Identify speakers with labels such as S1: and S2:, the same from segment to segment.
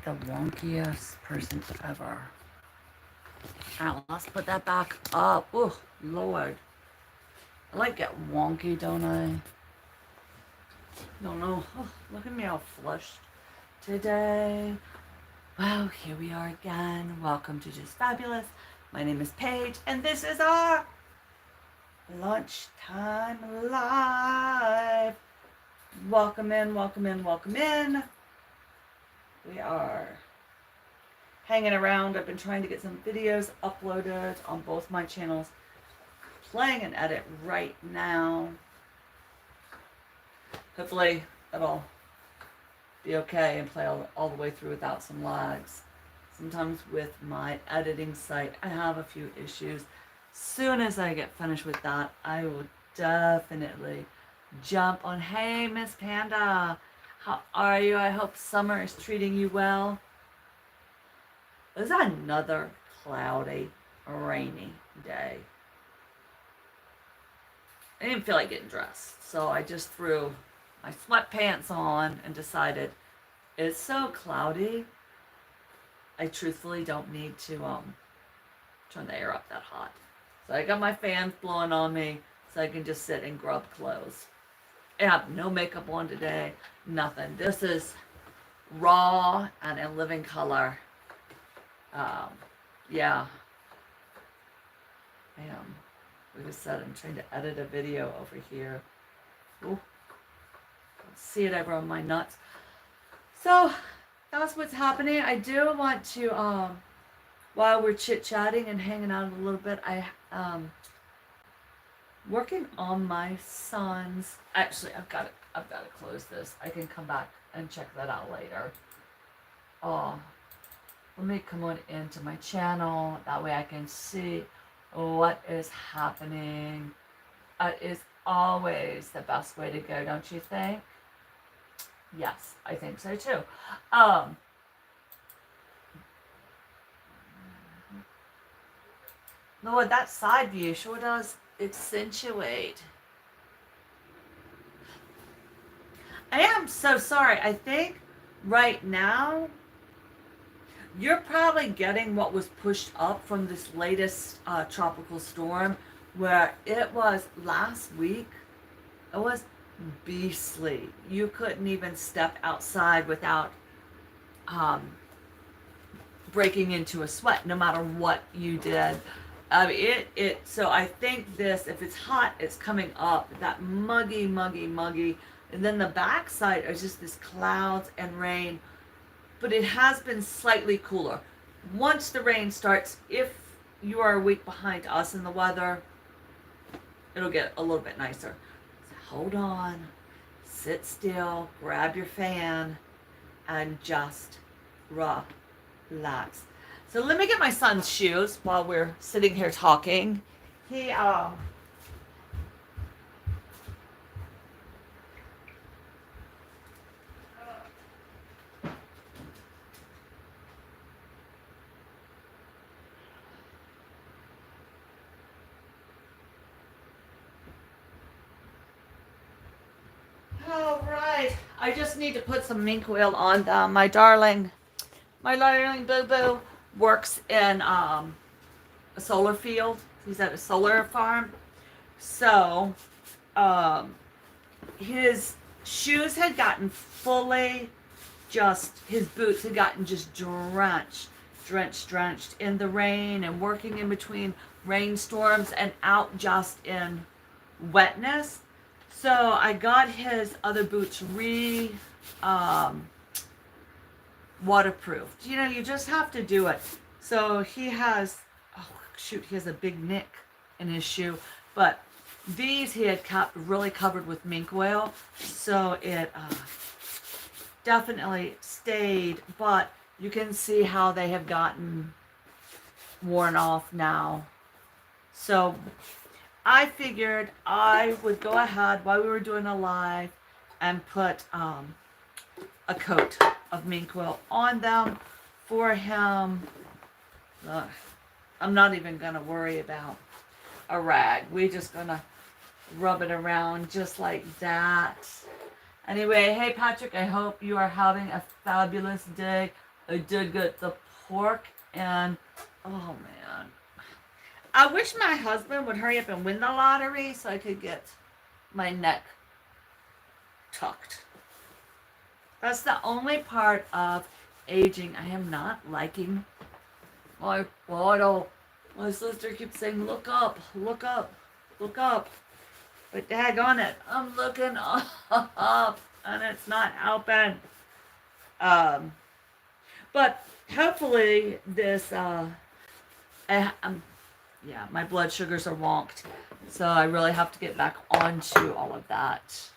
S1: like the wonkiest person ever. Alright, let's put that back up. Oh, Lord. I like get wonky, don't I? Don't know. Oh, look at me all flushed today. Well, here we are again. Welcome to Just Fabulous. My name is Paige, and this is our lunchtime live. Welcome in, welcome in, welcome in. We are hanging around. I've been trying to get some videos uploaded on both my channels. Playing an edit right now. Hopefully it'll be okay and play all the way through without some lags. Sometimes with my editing site, I have a few issues. Soon as I get finished with that, I will definitely jump on. Hey, Miss Panda, how are you? I hope summer is treating you well. It was another cloudy, rainy day. I didn't feel like getting dressed, so I just threw my sweatpants on and decided it's so cloudy. I truthfully don't need to turn the air up that hot. So I got my fans blowing on me so I can just sit and grub clothes. I have no makeup on today, nothing. This is raw and in living color. Yeah. I am. Like I said, I'm trying to edit a video over here. Ooh. See it over on my nuts. So that's what's happening. I do want to while we're chit-chatting and hanging out a little bit, I working on my son's. Actually, I've got to close this. I can come back and check that out later. Let me come on into my channel, that way I can see what is happening. It is always the best way to go, don't you think? Yes, I think so too. Lord, that side view sure does accentuate. I am so sorry. I think right now you're probably getting what was pushed up from this latest tropical storm, where it was last week. It was beastly. You couldn't even step outside without breaking into a sweat, no matter what you did. So I think this, if it's hot, it's coming up, that muggy, and then the backside is just this clouds and rain. But it has been slightly cooler. Once the rain starts, if you are a week behind us in the weather, it'll get a little bit nicer. So hold on, sit still, grab your fan, and just relax. So let me get my son's shoes while we're sitting here talking. He all right. I just need to put some mink oil on them. My darling Boo Boo works in a solar field. He's at a solar farm. So, his shoes had gotten fully his boots had gotten just drenched in the rain and working in between rainstorms and out just in wetness. So I got his other boots waterproofed. You know, you just have to do it. So he has, he has a big nick in his shoe, but these he had kept really covered with mink oil, so it definitely stayed, but you can see how they have gotten worn off now. So I figured I would go ahead while we were doing a live and put a coat of mink oil on them for him. I'm not even going to worry about a rag. We're just going to rub it around just like that. Anyway, hey Patrick, I hope you are having a fabulous day. I did get the pork and, oh man. I wish my husband would hurry up and win the lottery so I could get my neck tucked. That's the only part of aging I am not liking. My bottle. My sister keeps saying, look up, look up, look up. But daggone it, I'm looking up and it's not helping. But hopefully this, yeah, my blood sugars are wonked. So I really have to get back onto all of that.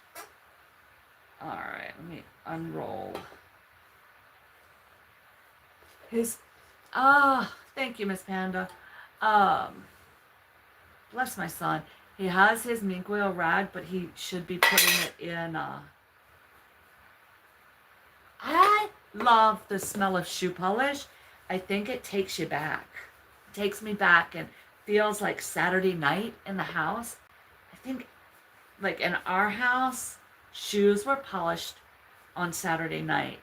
S1: Alright, let me unroll. Thank you, Miss Panda. Bless my son. He has his mink oil rag, but he should be putting it in, I love the smell of shoe polish. I think it takes you back. It takes me back and feels like Saturday night in the house. I think, like in our house, shoes were polished on Saturday night.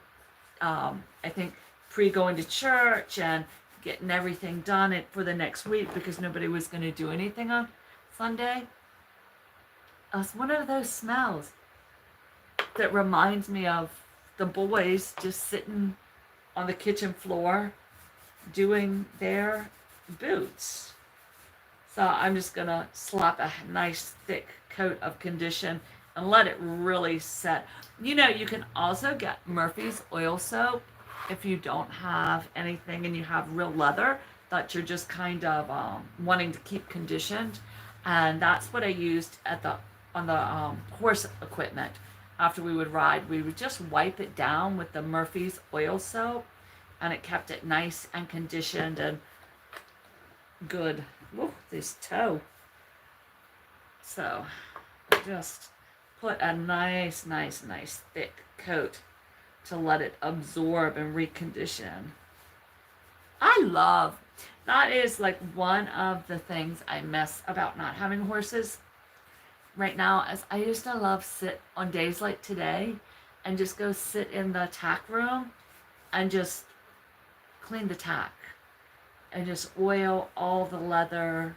S1: I think pre-going to church and getting everything done for the next week because nobody was going to do anything on Sunday. It's one of those smells that reminds me of the boys just sitting on the kitchen floor doing their boots. So I'm just going to slap a nice thick coat of condition and let it really set. You know, you can also get Murphy's oil soap if you don't have anything and you have real leather that you're just kind of wanting to keep conditioned. And that's what I used on the horse equipment. After we would ride, we would just wipe it down with the Murphy's oil soap, and it kept it nice and conditioned and good. Woo, this toe. So I just put a nice thick coat to let it absorb and recondition. That is like one of the things I miss about not having horses right now, as I used to love sit on days like today and just go sit in the tack room and just clean the tack and just oil all the leather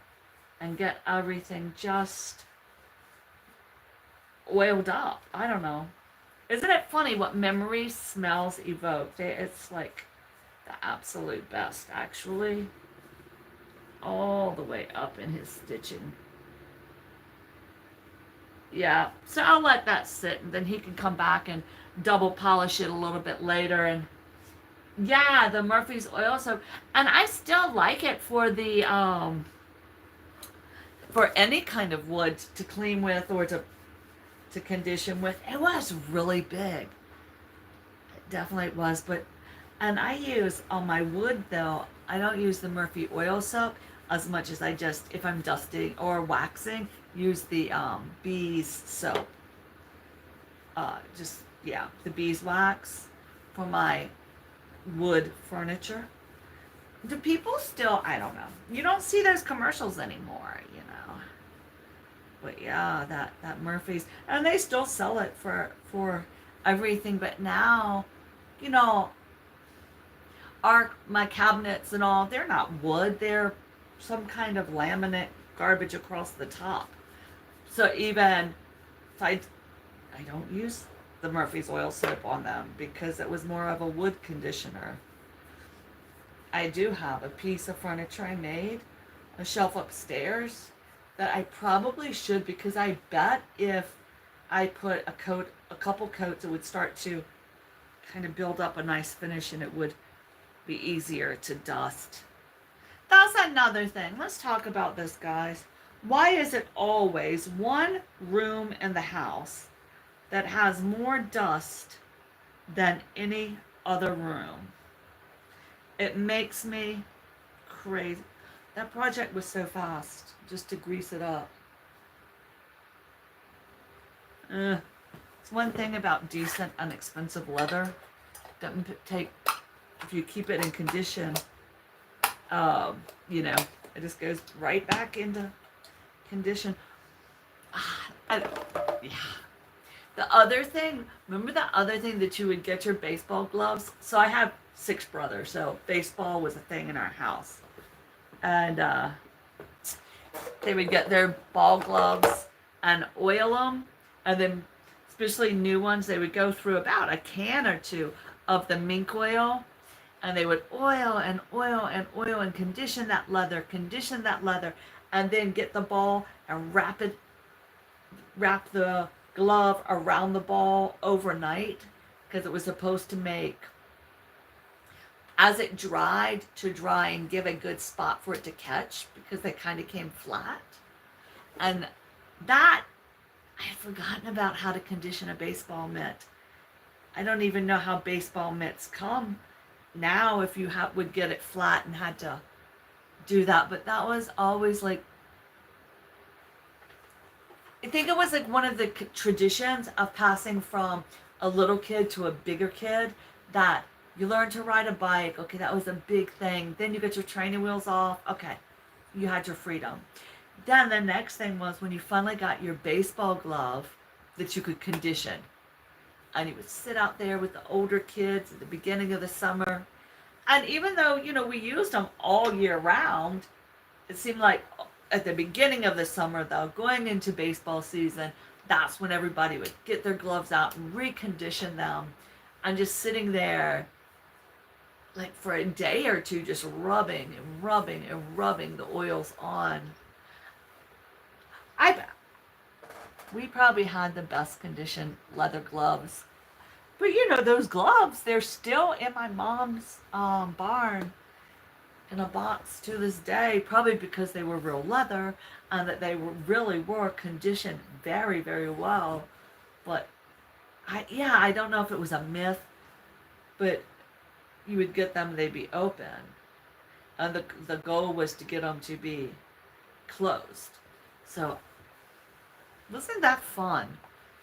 S1: and get everything just oiled up. I don't know. Isn't it funny what memories smells evoke? It's like the absolute best, actually. All the way up in his stitching. Yeah, so I'll let that sit, and then he can come back and double polish it a little bit later. And yeah, the Murphy's oil soap, and I still like it for the for any kind of wood to clean with or to condition with. It was really big. It definitely was, and I use on my wood though, I don't use the Murphy oil soap as much as I just, if I'm dusting or waxing, use the bees soap. The beeswax for my wood furniture. Do people still, I don't know. You don't see those commercials anymore, you know. But yeah, that Murphy's, and they still sell it for everything, but now, you know, my cabinets and all, they're not wood, they're some kind of laminate garbage across the top. So even if I don't use the Murphy's oil soap on them because it was more of a wood conditioner. I do have a piece of furniture I made, a shelf upstairs, that I probably should, because I bet if I put a couple coats, it would start to kind of build up a nice finish and it would be easier to dust. That's another thing. Let's talk about this, guys. Why is it always one room in the house that has more dust than any other room? It makes me crazy. That project was so fast, just to grease it up. It's one thing about decent, inexpensive leather. Doesn't take, if you keep it in condition, it just goes right back into condition. The other thing, remember the other thing that you would get your baseball gloves? So I have six brothers, so baseball was a thing in our house. And they would get their ball gloves and oil them, and then especially new ones, they would go through about a can or two of the mink oil, and they would oil and oil and oil and condition that leather, and then get the ball and wrap the glove around the ball overnight, because it was supposed to make, as it dried, to dry and give a good spot for it to catch, because they kind of came flat. And that, I had forgotten about how to condition a baseball mitt. I don't even know how baseball mitts come now, if you would get it flat and had to do that. But that was always like, I think it was like one of the traditions of passing from a little kid to a bigger kid, that you learn to ride a bike. Okay, that was a big thing. Then you get your training wheels off. Okay, you had your freedom. Then the next thing was when you finally got your baseball glove that you could condition. And you would sit out there with the older kids at the beginning of the summer. And even though, we used them all year round, it seemed like at the beginning of the summer, though, going into baseball season, that's when everybody would get their gloves out and recondition them. And just sitting there, like for a day or two, just rubbing and rubbing and rubbing the oils on. We probably had the best conditioned leather gloves. But those gloves, they're still in my mom's barn in a box to this day, probably because they were real leather and that they really were conditioned very, very well. But I don't know if it was a myth, but you would get them, they'd be open. And the goal was to get them to be closed. So, wasn't that fun?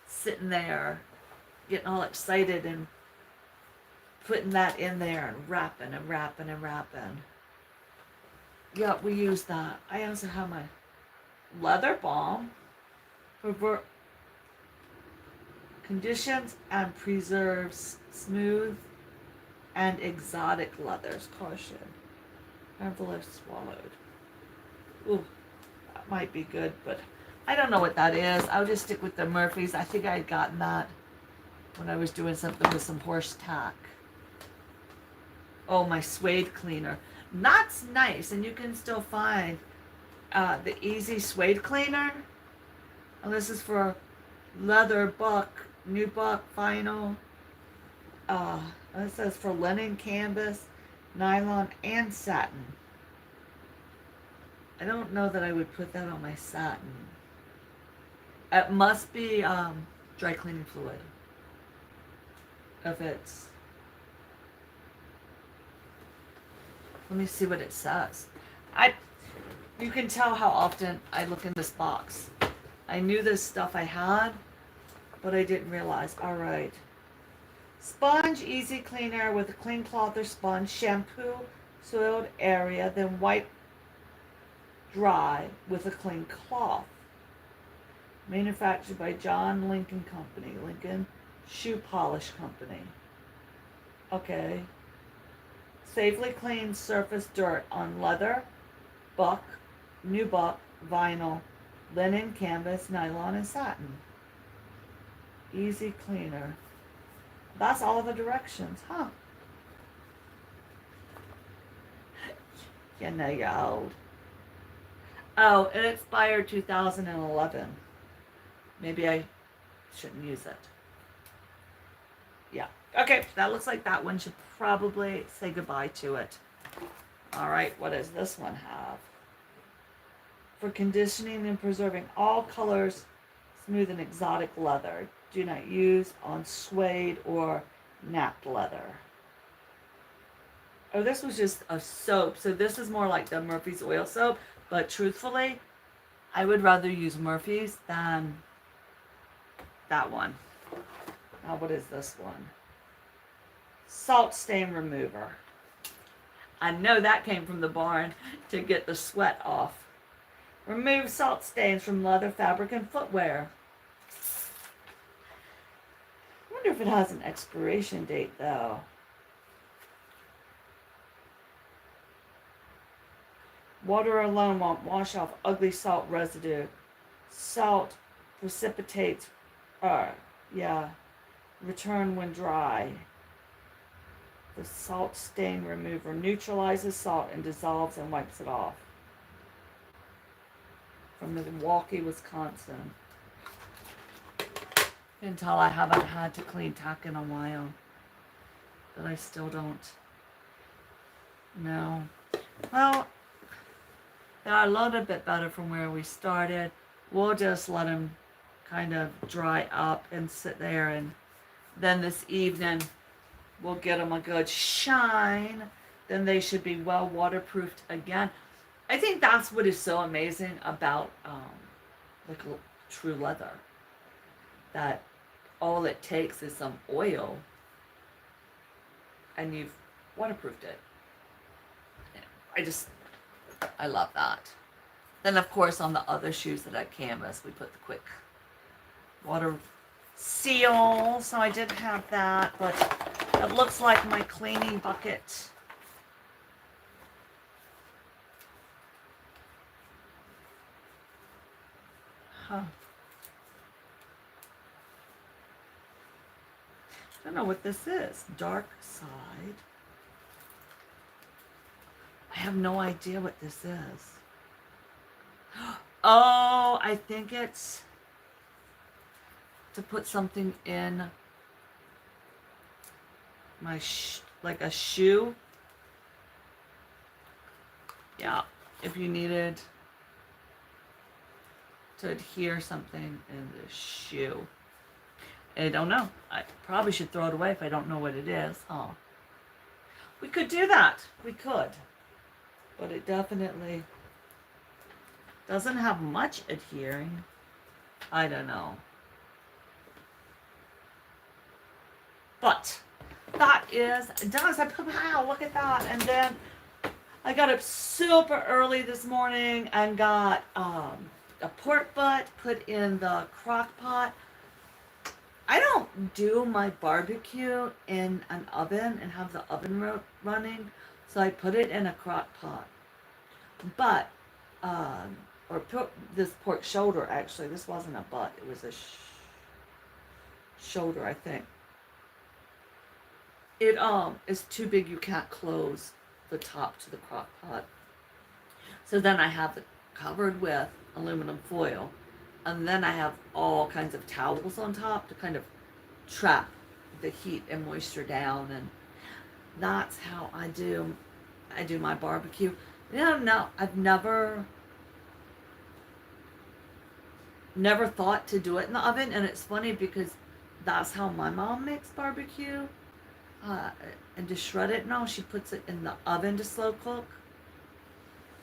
S1: Sitting there, getting all excited and putting that in there and wrapping and wrapping and wrapping. Yeah, we use that. I also have my leather balm for conditions and preserves smooth and exotic leathers. Caution. Careful if swallowed. Ooh, that might be good, but I don't know what that is. I'll just stick with the Murphy's. I think I had gotten that when I was doing something with some horse tack. Oh, my suede cleaner. That's nice, and you can still find the Easy Suede Cleaner. And this is for leather, buck, nubuck, vinyl. It says for linen, canvas, nylon, and satin. I don't know that I would put that on my satin. It must be dry cleaning fluid. If it's... Let me see what it says. You can tell how often I look in this box. I knew this stuff I had, but I didn't realize. All right. Sponge easy cleaner with a clean cloth or sponge. Shampoo soiled area, then wipe dry with a clean cloth. Manufactured by John Lincoln Company. Lincoln Shoe Polish Company. Okay. Safely cleans surface dirt on leather, buck, nubuck, vinyl, linen, canvas, nylon, and satin. Easy cleaner. That's all the directions, huh? You know you're old. Oh, it expired 2011. Maybe I shouldn't use it. Yeah. Okay, that looks like that one should probably say goodbye to it. All right, what does this one have? For conditioning and preserving all colors, smooth and exotic leather. Do not use on suede or napped leather. Oh, this was just a soap. So this is more like the Murphy's oil soap. But truthfully, I would rather use Murphy's than that one. Now, what is this one? Salt stain remover. I know that came from the barn to get the sweat off. Remove salt stains from leather, fabric, and footwear. I wonder if it has an expiration date, though. Water alone won't wash off ugly salt residue. Salt precipitates, yeah, return when dry. The salt stain remover neutralizes salt and dissolves and wipes it off. From Milwaukee, Wisconsin. You can tell I haven't had to clean tack in a while. But I still don't know. Well, they're a little bit better from where we started. We'll just let them kind of dry up and sit there, and then this evening we'll get them a good shine. Then they should be well waterproofed again. I think that's what is so amazing about like true leather. That all it takes is some oil and you've waterproofed it. I love that. Then of course on the other shoes that I canvas, we put the quick water seal. So I did have that, but it looks like my cleaning bucket. Huh. I don't know what this is. Dark side. I have no idea what this is. Oh, I think it's to put something in my like a shoe. Yeah, if you needed to adhere something in the shoe. I don't know. I probably should throw it away if I don't know what it is. Oh, we could do that. We could. But it definitely doesn't have much adhering. I don't know. But that is done. I put, wow, look at that. And then I got up super early this morning and got a pork butt put in the crock pot. I don't do my barbecue in an oven and have the oven running, so I put it in a crock pot. But, or put this pork shoulder, actually, this wasn't a butt, it was a shoulder, I think. It is too big, you can't close the top to the crock pot. So then I have it covered with aluminum foil. And then I have all kinds of towels on top to kind of trap the heat and moisture down. And that's how I do my barbecue. No, I've never thought to do it in the oven. And it's funny because that's how my mom makes barbecue. And to shred it, no, she puts it in the oven to slow cook.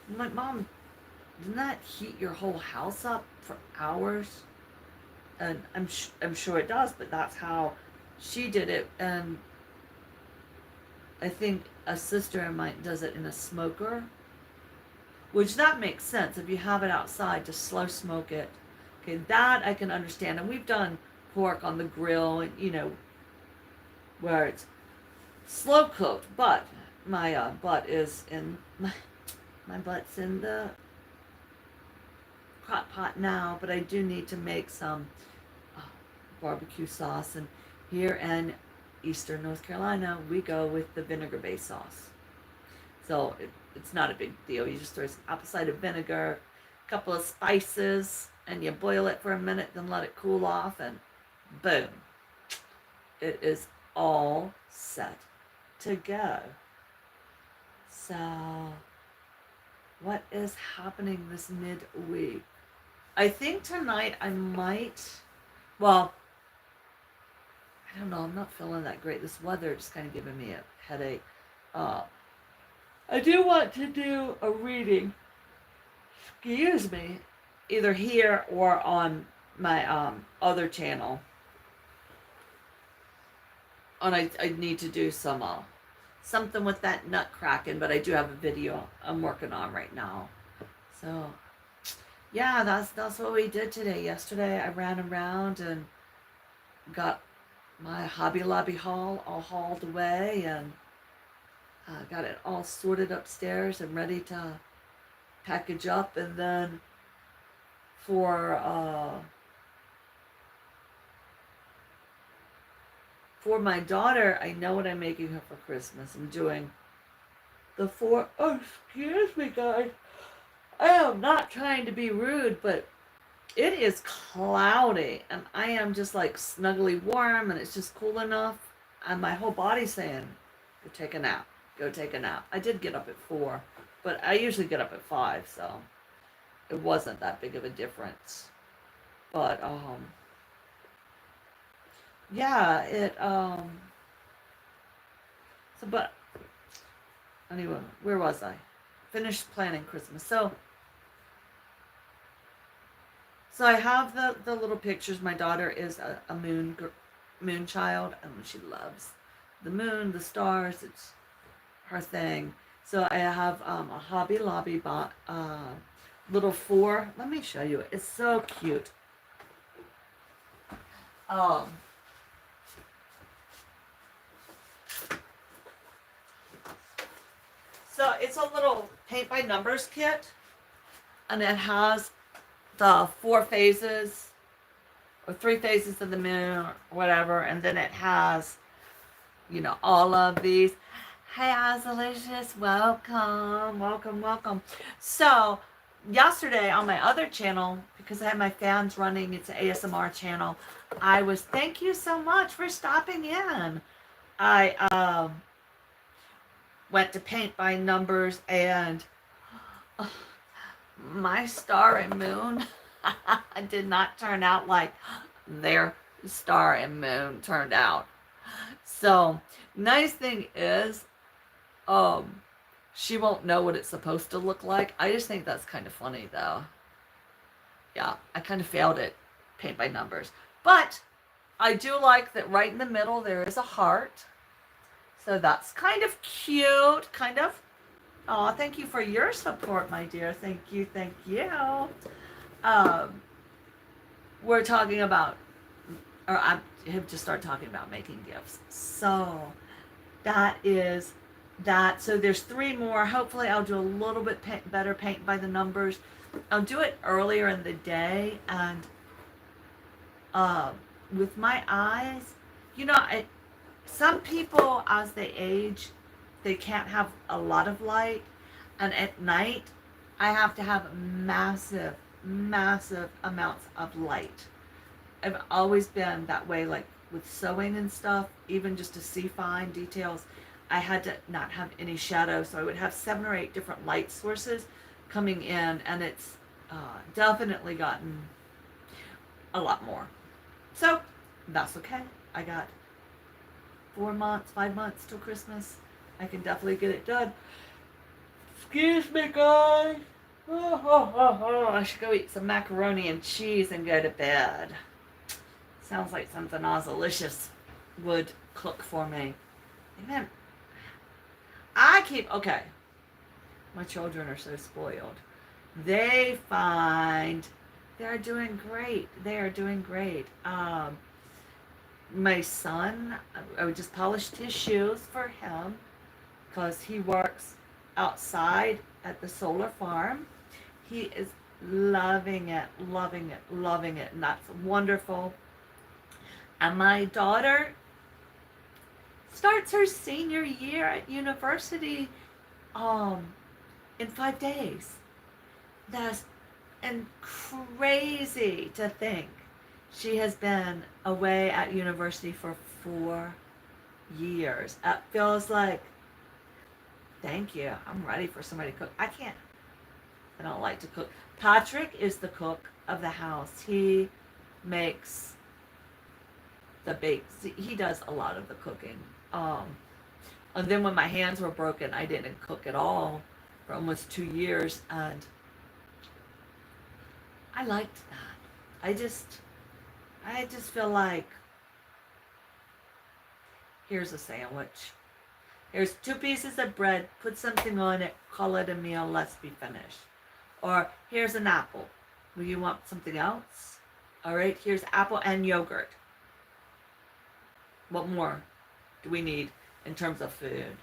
S1: I'm like, Mom, doesn't that heat your whole house up for hours? And I'm sure it does, but that's how she did it. And I think a sister of mine does it in a smoker, which that makes sense. If you have it outside to slow smoke it, okay, that I can understand. And we've done pork on the grill, and where it's slow cooked. But my butt is in my butt's in the crock pot now, but I do need to make some barbecue sauce. And here in Eastern North Carolina, we go with the vinegar-based sauce. So it's not a big deal. You just throw some apple cider vinegar, a couple of spices, and you boil it for a minute, then let it cool off, and boom. It is all set to go. So, what is happening this midweek? I think tonight I might, well, I don't know, I'm not feeling that great. This weather is kind of giving me a headache. I do want to do a reading, excuse me, either here or on my other channel. And I need to do some something with that nut cracking, but I do have a video I'm working on right now. So yeah, that's what we did today. Yesterday I ran around and got my Hobby Lobby haul all hauled away, and got it all sorted upstairs and ready to package up, and then for my daughter, I know what I'm making her for Christmas. I'm doing the four. Oh, excuse me, guys. I am not trying to be rude, but it is cloudy, and I am just like snuggly warm, and it's just cool enough, and my whole body's saying, "Go take a nap. Go take a nap." I did get up at 4, but I usually get up at 5, so it wasn't that big of a difference. But yeah, so but anyway, where was I? Finished planning Christmas. So I have the little pictures. My daughter is a moon child, and she loves the moon, the stars. It's her thing. So I have a Hobby Lobby little 4. Let me show you. It's so cute. Um, so it's a little paint by numbers kit, and it has the 4 phases or 3 phases of the moon or whatever, and then it has, all of these. Hey, Ozalicious, welcome, welcome, welcome. So yesterday on my other channel, because I have my fans running, it's an ASMR channel, thank you so much for stopping in. I went to paint by numbers, and my star and moon did not turn out like their star and moon turned out. So nice thing is, she won't know what it's supposed to look like. I just think that's kind of funny, though. Yeah, I kind of failed at paint by numbers, but I do like that right in the middle there is a heart. So that's kind of cute, kind of. Oh, thank you for your support, my dear. Thank you, thank you. We're talking about, or I have just started talking about making gifts. So that is that. So there's 3 more. Hopefully I'll do a little bit better paint by the numbers. I'll do it earlier in the day, and with my eyes, some people as they age, they can't have a lot of light, and at night I have to have massive amounts of light. I've always been that way, like with sewing and stuff, even just to see fine details, I had to not have any shadow, so I would have 7 or 8 different light sources coming in, and it's definitely gotten a lot more. So that's okay. I got 4 months, 5 months till Christmas. I can definitely get it done. Excuse me, guys. I should go eat some macaroni and cheese and go to bed. Sounds like something Ozalicious would cook for me. Amen. Okay. My children are so spoiled. They find they're doing great. They are doing great. My son, I just polished his shoes for him because he works outside at the solar farm. He is loving it, loving it, loving it, and that's wonderful. And my daughter starts her senior year at university in 5 days. That's and crazy to think she has been away at university for 4 years. It feels like, thank you. I'm ready for somebody to cook. I don't like to cook. Patrick is the cook of the house. He makes the bakes. He does a lot of the cooking. And then when my hands were broken, I didn't cook at all for almost 2 years, and I liked that. I just feel like, here's a sandwich. Here's 2 pieces of bread. Put something on it. Call it a meal. Let's be finished. Or here's an apple. Will you want something else? All right. Here's apple and yogurt. What more do we need in terms of food?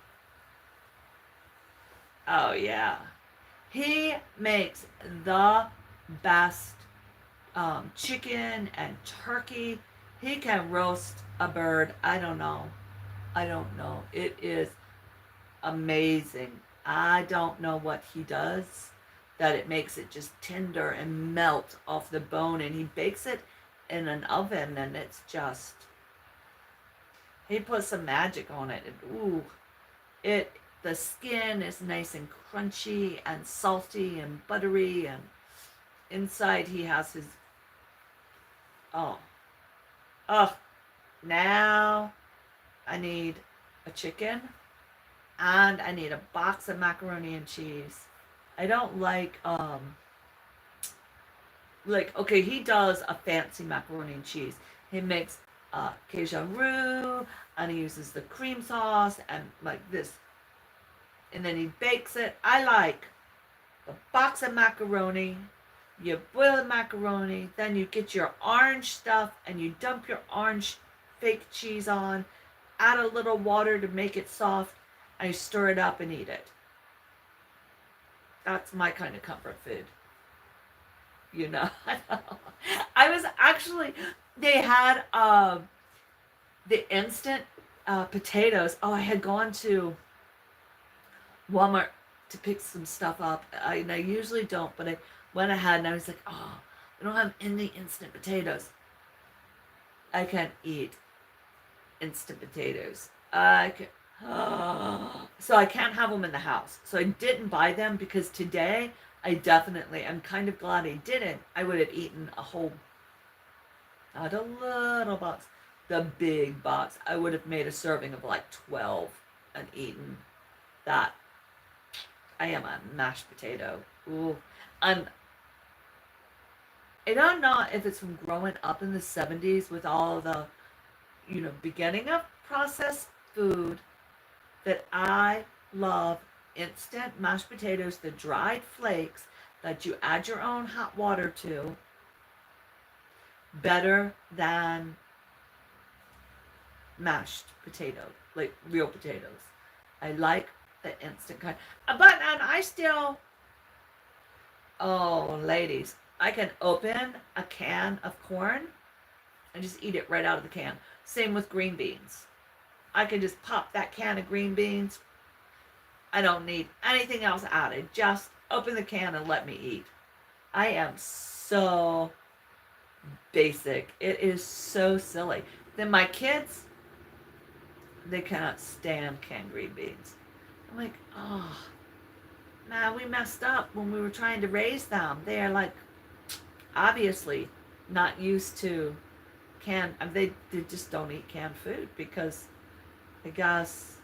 S1: Oh yeah. He makes the best chicken and turkey. He can roast a bird. I don't know. I don't know. It is amazing. I don't know what he does that it makes it just tender and melt off the bone, and he bakes it in an oven, and it's just, he puts some magic on it, and ooh, it, the skin is nice and crunchy and salty and buttery, and inside he has his, oh, oh, now I need a chicken and I need a box of macaroni and cheese. I don't like, okay, he does a fancy macaroni and cheese. He makes Cajun roux, and he uses the cream sauce and like this, and then he bakes it. I like a box of macaroni. You boil the macaroni, then you get your orange stuff and you dump your orange fake cheese on, add a little water to make it soft, and you stir it up and eat it. That's my kind of comfort food. You know, I was actually, they had the instant potatoes. Oh, I had gone to Walmart to pick some stuff up. And I usually don't, but I went ahead and I was like, oh, I don't have any instant potatoes. I can't eat instant potatoes. I can, oh. So I can't have them in the house. So I didn't buy them because today I definitely, I'm kind of glad I didn't. I would have eaten a whole, not a little box, the big box. I would have made a serving of like 12 and eaten that. I am a mashed potato. Ooh. And I don't know if it's from growing up in the 70s with all the, beginning of processed food, that I love instant mashed potatoes, the dried flakes that you add your own hot water to, better than mashed potato, like real potatoes. I like the instant kind. But, and I still, oh, ladies, I can open a can of corn and just eat it right out of the can. Same with green beans. I can just pop that can of green beans. I don't need anything else added. Just open the can and let me eat. I am so basic. It is so silly. Then my kids, they cannot stand canned green beans. I'm like, oh, man, we messed up when we were trying to raise them. They are like, obviously not used to they just don't eat canned food because I guess,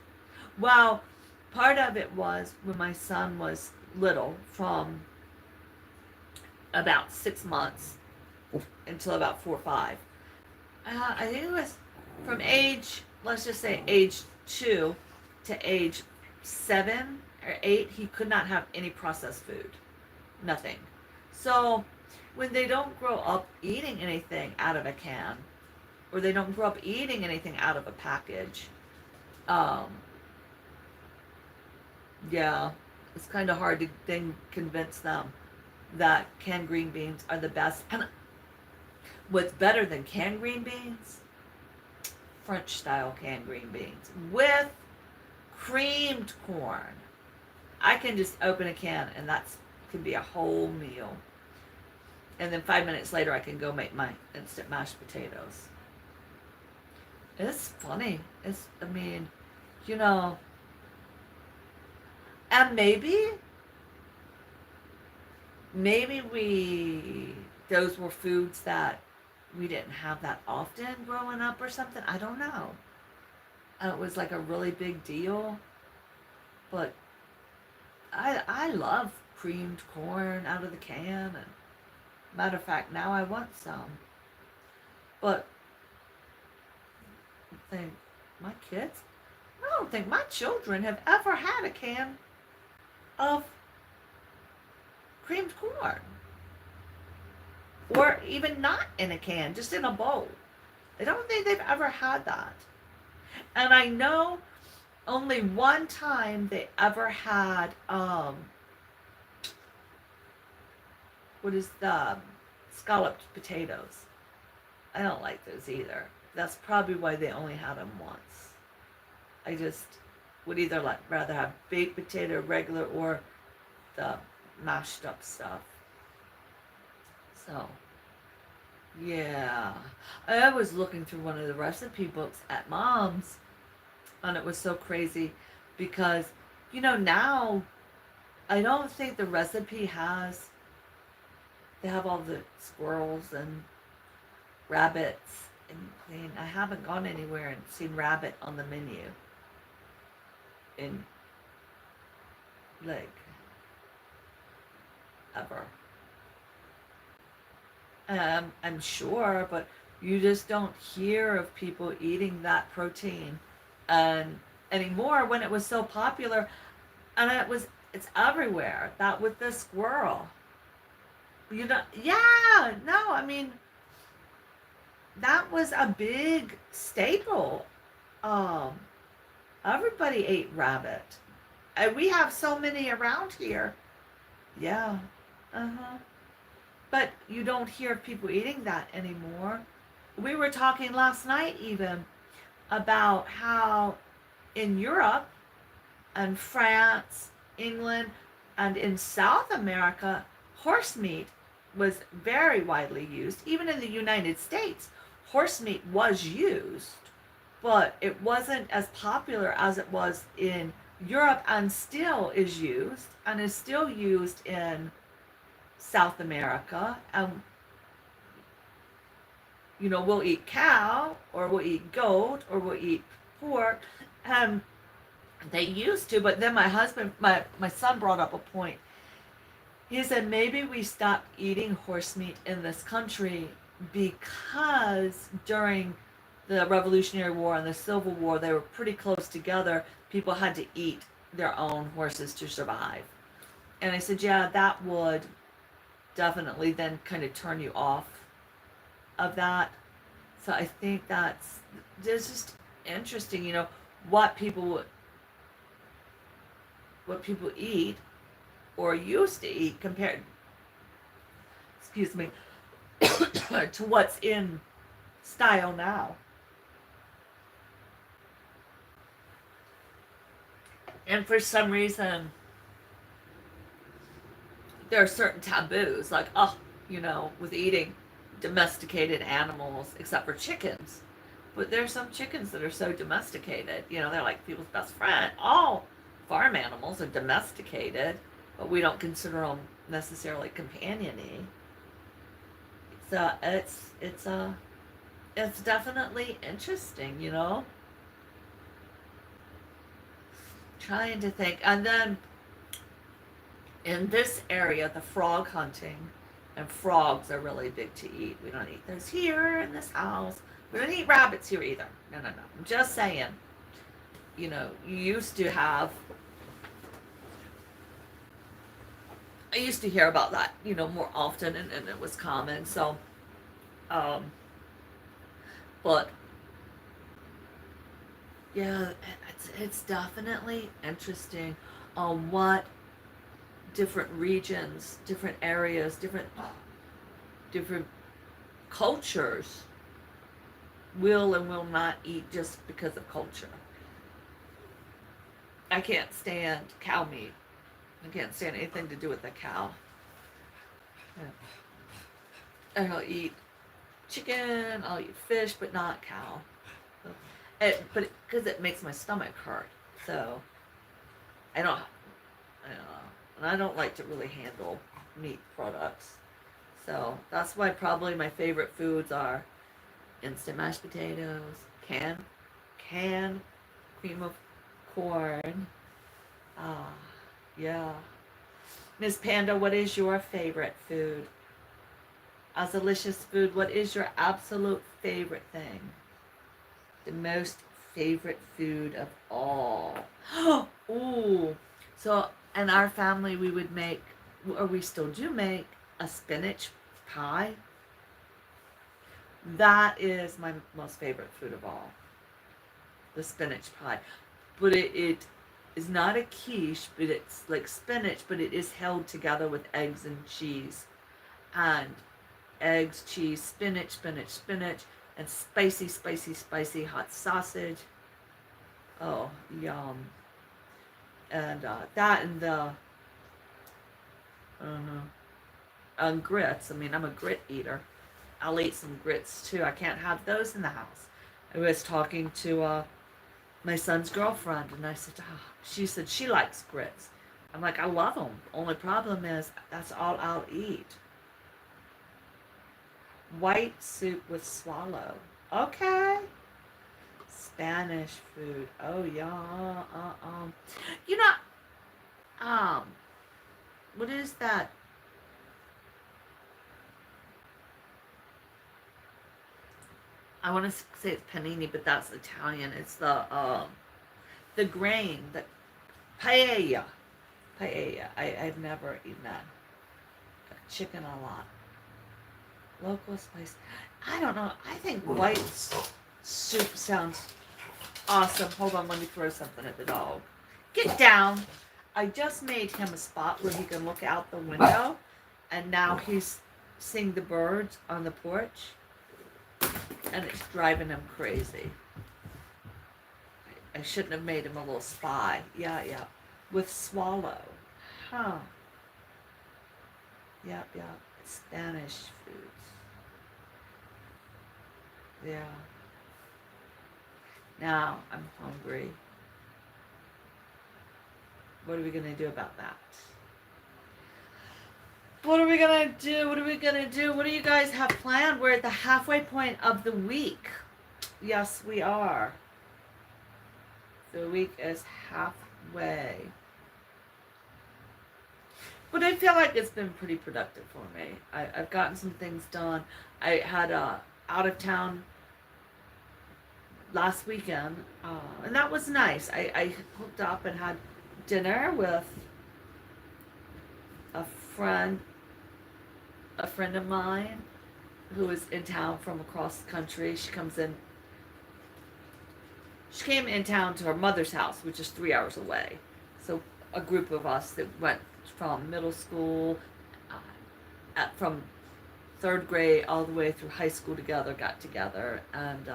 S1: well, part of it was when my son was little, from about 6 months until about 4 or 5. I think it was from age, let's just say age 2 to age 7 or 8, he could not have any processed food. Nothing. So when they don't grow up eating anything out of a can, or they don't grow up eating anything out of a package, yeah, it's kind of hard to then convince them that canned green beans are the best. And what's better than canned green beans? French style canned green beans with creamed corn. I can just open a can and that's can be a whole meal. And then 5 minutes later I can go make my instant mashed potatoes. It's funny. I mean, and maybe those were foods that we didn't have that often growing up or something. I don't know. It was like a really big deal. But I love creamed corn out of the can. And matter of fact, now I want some. But I think my kids, I don't think my children have ever had a can of creamed corn. Or even not in a can, just in a bowl. I don't think they've ever had that. And I know only one time they ever had what is the scalloped potatoes? I don't like those either. That's probably why they only had them once. I just would either like rather have baked potato regular or the mashed up stuff. So yeah, I was looking through one of the recipe books at Mom's, and it was so crazy because now I don't think the recipe has. They have all the squirrels and rabbits and I haven't gone anywhere and seen rabbit on the menu in like ever. I'm sure, but you just don't hear of people eating that protein and anymore when it was so popular and it's everywhere. That with the squirrel. Yeah, no, I mean that was a big staple. Um, Everybody ate rabbit. And we have so many around here. Yeah. Uh-huh. But you don't hear of people eating that anymore. We were talking last night even about how in Europe and France, England, and in South America, horse meat was very widely used. Even in the United States, horse meat was used, but it wasn't as popular as it was in Europe and still is used and is still used in South America. And we'll eat cow or we'll eat goat or we'll eat pork. And they used to, but then my son brought up a point. He said maybe we stopped eating horse meat in this country because during the Revolutionary War and the Civil War, they were pretty close together. People had to eat their own horses to survive. And I said, yeah, that would definitely then kind of turn you off of that. So I think that's just interesting, what people eat or used to eat compared, excuse me, to what's in style now. And for some reason, there are certain taboos, like, with eating domesticated animals, except for chickens. But there's some chickens that are so domesticated, they're like people's best friend. All farm animals are domesticated, but we don't consider them necessarily companion-y. So it's definitely interesting, Trying to think. And then in this area, the frog hunting, and frogs are really big to eat. We don't eat those here in this house. We don't eat rabbits here either. No. I'm just saying. You used to have. I used to hear about that, more often, and it was common. So, but yeah, it's definitely interesting on what different regions, different areas, different cultures will and will not eat just because of culture. I can't stand cow meat. I can't stand anything to do with the cow. And I'll eat chicken, I'll eat fish, but not cow. But because it makes my stomach hurt, so I don't know, and I don't like to really handle meat products. So that's why probably my favorite foods are instant mashed potatoes, canned cream of corn. Yeah. Ms. Panda, what is your favorite food? Delicious food, what is your absolute favorite thing? The most favorite food of all. Ooh. So in our family we would make, or we still do make, a spinach pie. That is my most favorite food of all. The spinach pie. But it is not a quiche, but it's like spinach, but it is held together with eggs and cheese. and eggs, cheese, spinach, and spicy hot sausage. Oh, yum. And that and the, I don't know, grits. I mean, I'm a grit eater. I'll eat some grits too. I can't have those in the house. I was talking to my son's girlfriend, and I said, oh, she said she likes grits. I'm like, I love them. Only problem is that's all I'll eat. White soup with swallow. Okay. Spanish food. Oh yeah. You know, um, what is that? I want to say it's panini, but that's Italian. It's the grain, the paella. Paella. I've never eaten that. Chicken a lot. Local spice. I don't know. I think white soup sounds awesome. Hold on, let me throw something at the dog. Get down. I just made him a spot where he can look out the window, and now he's seeing the birds on the porch, and it's driving him crazy. I shouldn't have made him a little spy. Yeah. With swallow. Huh. Yep. Spanish foods. Yeah. Now I'm hungry. What are we going to do about that? What are we going to do? What do you guys have planned? We're at the halfway point of the week. Yes, we are. The week is halfway. But I feel like it's been pretty productive for me. I've gotten some things done. I had out of town last weekend, and that was nice. I hooked up and had dinner with a friend of mine who is in town from across the country. She came in town to her mother's house, which is 3 hours away. So a group of us that went from middle school, from third grade all the way through high school together, got together and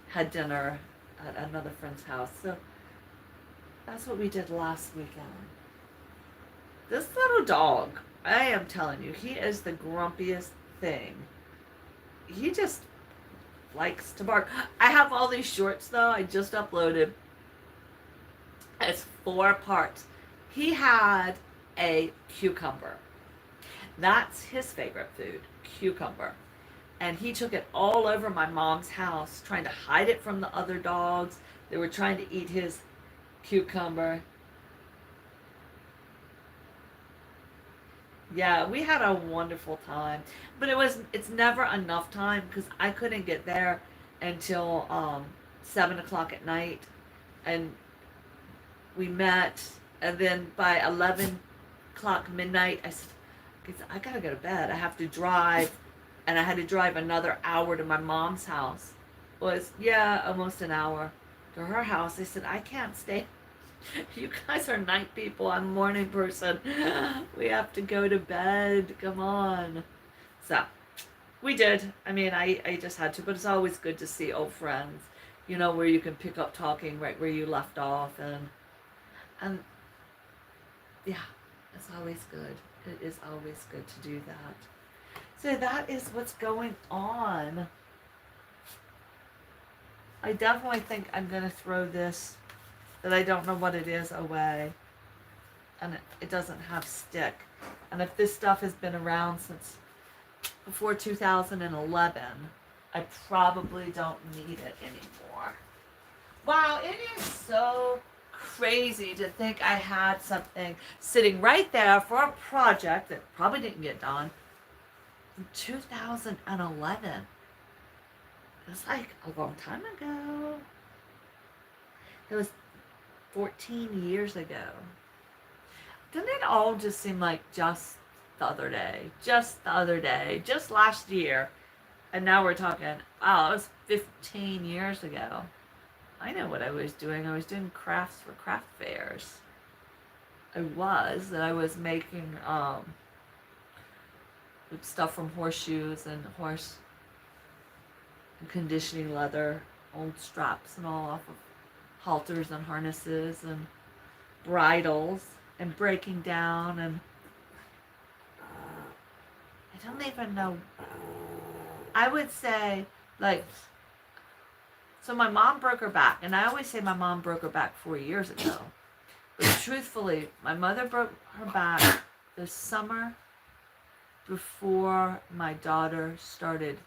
S1: had dinner at another friend's house. So that's what we did last weekend. This little dog, I am telling you, he is the grumpiest thing. He just likes to bark. I have all these shorts though, I just uploaded. It's 4 parts. He had a cucumber. That's his favorite food, cucumber. And he took it all over my mom's house, trying to hide it from the other dogs. They were trying to eat his cucumber. Yeah, we had a wonderful time. But it's never enough time because I couldn't get there until 7 o'clock at night. And we met, and then by 11 o'clock midnight, I said, I gotta go to bed. I have to drive, and I had to drive another hour to my mom's house. It was, almost an hour to her house. I said, I can't stay. You guys are night people. I'm a morning person. We have to go to bed. Come on. So, we did. I mean, I just had to, but it's always good to see old friends, where you can pick up talking right where you left off, and yeah, it's always good. It is always good to do that. So that is what's going on. I definitely think I'm going to throw this, that I don't know what it is, away. And it doesn't have stick. And if this stuff has been around since before 2011, I probably don't need it anymore. Wow, it is so crazy to think I had something sitting right there for a project that probably didn't get done from 2011. It was like a long time ago. It was 14 years ago. Didn't it all just seem like just the other day, just last year? And now we're talking, wow, it was 15 years ago. I know what I was doing. I was doing crafts for craft fairs. I was making with stuff from horseshoes and horse and conditioning leather, old straps and all off of halters and harnesses and bridles and breaking down, and I don't even know. I would say, like, so my mom broke her back, and I always say my mom broke her back 4 years ago. But truthfully, my mother broke her back the summer before my daughter started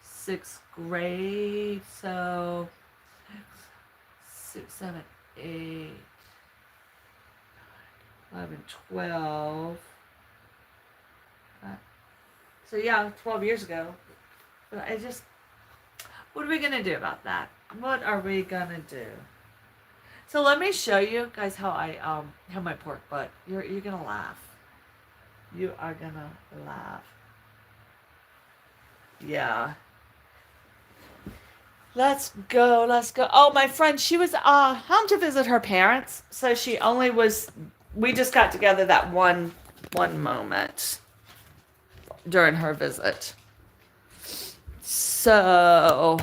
S1: 6th grade. So 6, 7, 8, 11, 12. So yeah, 12 years ago. But I just, what are we gonna do about that? What are we gonna do? So let me show you guys how I have my pork butt. You're gonna laugh. You are gonna laugh. Yeah. Let's go. Oh, my friend, she was home to visit her parents, so she only was. We just got together that one moment during her visit. So,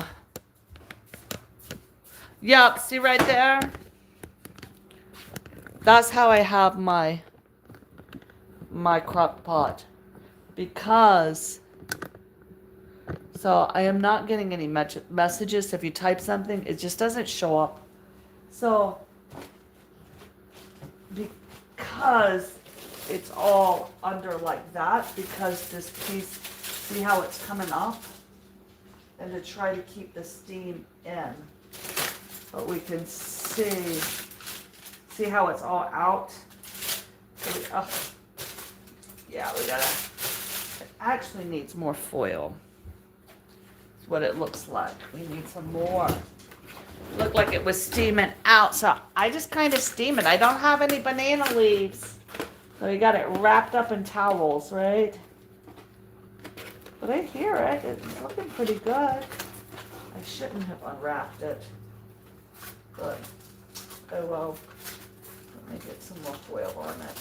S1: yep, see right there? That's how I have my crock pot. Because, so I am not getting any messages. So if you type something, it just doesn't show up. So, because it's all under like that, because this piece, see how it's coming up? And to try to keep the steam in. But we can see how it's all out? So yeah, we gotta, it actually needs more foil. That's what it looks like. We need some more. Looked like it was steaming out, so I just kind of steam it. I don't have any banana leaves. So we got it wrapped up in towels, right? But I hear it. It's looking pretty good. I shouldn't have unwrapped it. But, oh well. Let me get some more foil on it.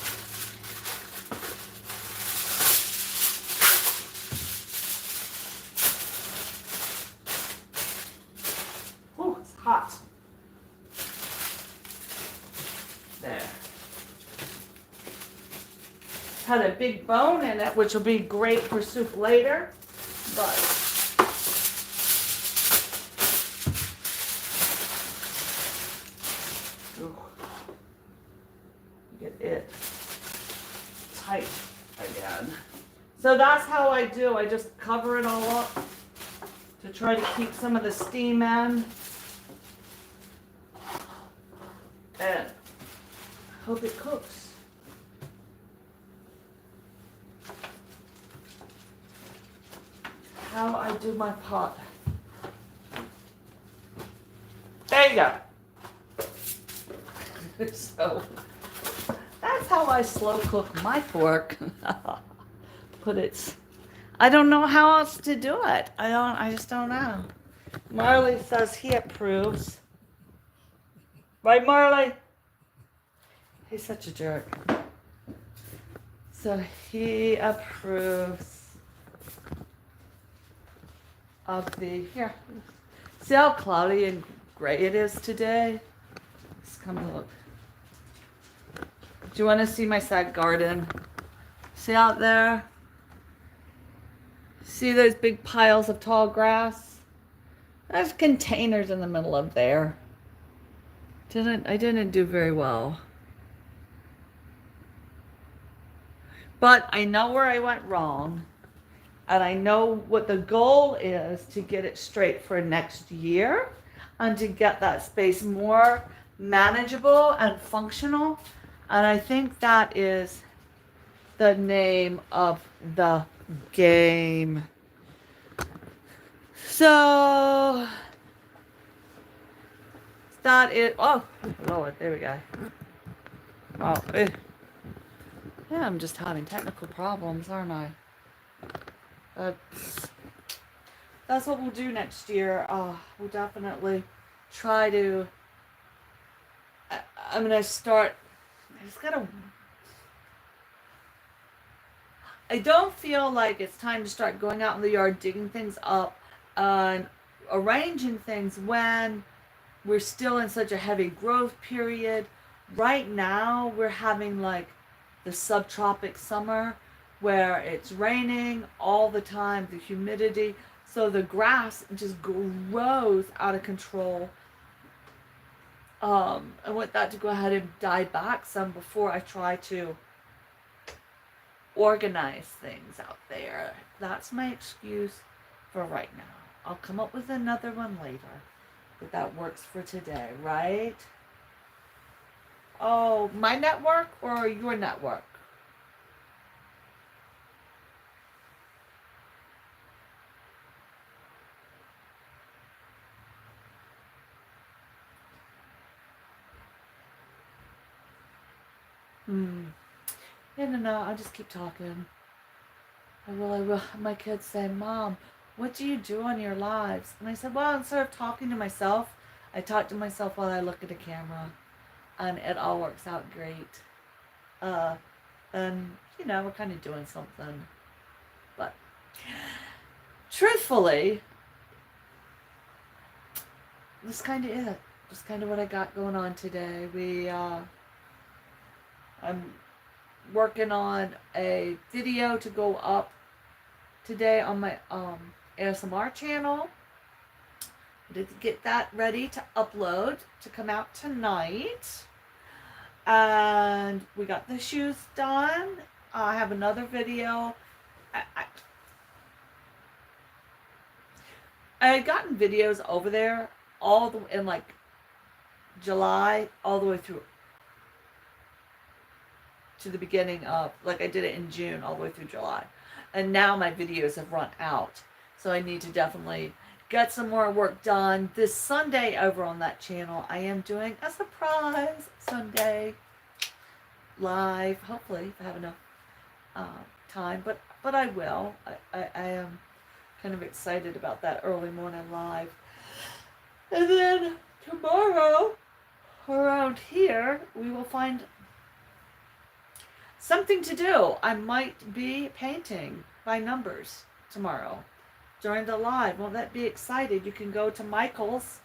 S1: Ooh, it's hot. There. Had a big bone in it, which will be great for soup later, but get it tight again. So that's how I do. I just cover it all up to try to keep some of the steam in. And hope it cooks. How I do my pot. There you go. So that's how I slow cook my pork. But I don't know how else to do it. I just don't know. Marley says he approves. Right, Marley? He's such a jerk. So he approves of the, here. See how cloudy and gray it is today? Let's come and look. Do you want to see my side garden? See out there? See those big piles of tall grass? There's containers in the middle of there. I didn't do very well. But I know where I went wrong. And I know what the goal is to get it straight for next year and to get that space more manageable and functional. And I think that is the name of the game. So that is, oh Lord, there we go. Oh, yeah, I'm just having technical problems, aren't I? That's what we'll do next year. We'll definitely try to, I'm gonna start, I just gotta, I don't feel like it's time to start going out in the yard, digging things up, and arranging things when we're still in such a heavy growth period. Right now, we're having like the subtropic summer where it's raining all the time, the humidity. So the grass just grows out of control. I want that to go ahead and die back some before I try to organize things out there. That's my excuse for right now. I'll come up with another one later, but that works for today, right? Oh, my network or your network? No, I'll just keep talking. I will. My kids say, Mom, what do you do on your lives? And I said, well, instead of talking to myself, I talk to myself while I look at a camera. And it all works out great. And, we're kind of doing something. But, truthfully, this is kind of it. That's kind of what I got going on today. I'm working on a video to go up today on my ASMR channel. I did get that ready to upload to come out tonight. And we got the shoes done. I have another video. I had gotten videos over there all the in like July all the way through to the beginning of, like I did it in June all the way through July. And now my videos have run out. So I need to definitely get some more work done. This Sunday over on that channel, I am doing a surprise Sunday live. Hopefully, if I have enough time. But I will. I am kind of excited about that early morning live. And then tomorrow, around here, we will find something to do. I might be painting by numbers tomorrow during the live. Won't that be excited? You can go to Michael's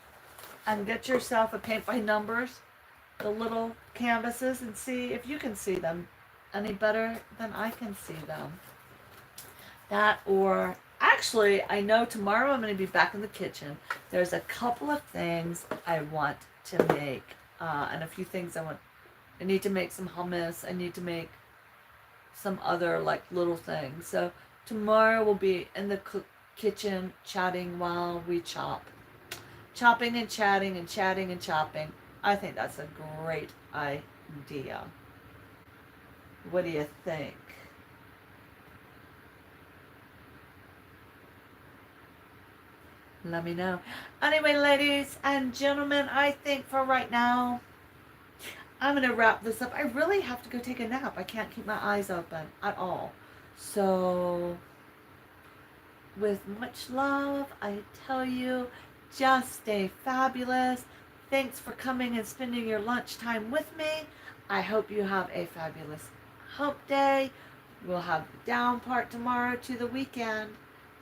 S1: and get yourself a paint by numbers, the little canvases, and see if you can see them any better than I can see them. That, or actually, I know tomorrow I'm going to be back in the kitchen. There's a couple of things I want to make, and a few things I need to make some hummus. I need to make some other like little things. So tomorrow we'll be in the kitchen chatting while we chop. Chopping and chatting and chatting and chopping. I think that's a great idea. What do you think? Let me know. Anyway, ladies and gentlemen, I think for right now, I'm going to wrap this up. I really have to go take a nap. I can't keep my eyes open at all. So, with much love, I tell you, just stay fabulous. Thanks for coming and spending your lunchtime with me. I hope you have a fabulous hump day. We'll have the down part tomorrow to the weekend.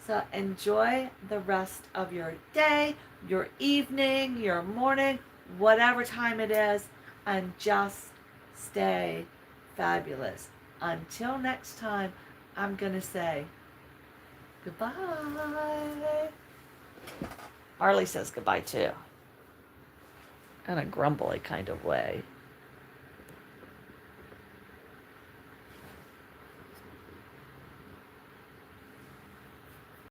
S1: So enjoy the rest of your day, your evening, your morning, whatever time it is, and just stay fabulous. Until next time, I'm going to say goodbye. Harley says goodbye too, in a grumbly kind of way.